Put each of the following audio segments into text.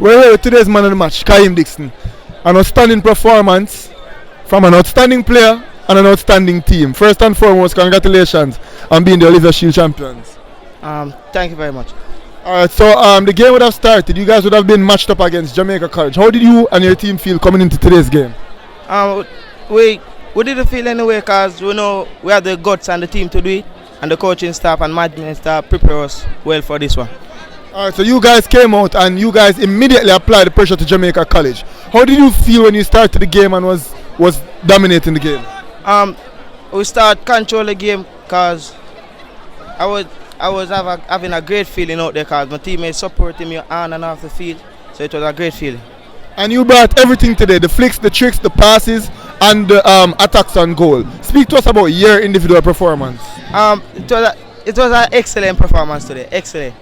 We're here with today's man of the match, KEHEEM DIXON. An outstanding performance from an outstanding player and an outstanding team. First and foremost, congratulations on being the Olivier Shield champions. Thank you very much. Alright, so the game would have started. You guys would have been matched up against Jamaica College. How did you and your team feel coming into today's game? We didn't feel anyway because we know we have the guts and the team to do it, and the coaching staff and management staff prepare us well for this one. Alright, so you guys came out and you guys immediately applied the pressure to Jamaica College. How did you feel when you started the game and was dominating the game? We start control the game because I was having a great feeling out there because my teammates supporting me on and off the field, so it was a great feeling. And you brought everything today, the flicks, the tricks, the passes, and the attacks on goal. Speak to us about your individual performance. It was an excellent performance today, excellent.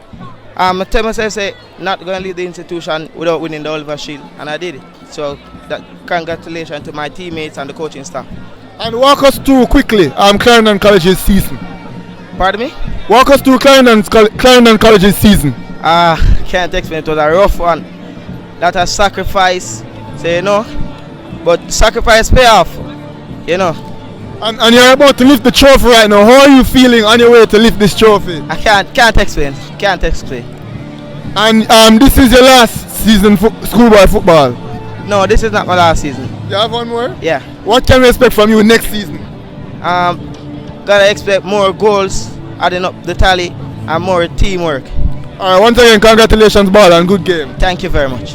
I tell myself, say, not going to leave the institution without winning the Olivier Shield, and I did it. So, congratulations to my teammates and the coaching staff. And walk us through quickly Clarendon College's season. Pardon me? Walk us through Clarendon College's season. Can't explain. It was a rough one. That a sacrifice, say, you know, but sacrifice pay off, you know. And you're about to lift the trophy right now. How are you feeling on your way to lift this trophy? I can't explain. Can't explain. And this is your last season schoolboy football? No, this is not my last season. You have one more? Yeah. What can we expect from you next season? Gotta expect more goals, adding up the tally, and more teamwork. Alright, once again, congratulations, ball, and good game. Thank you very much.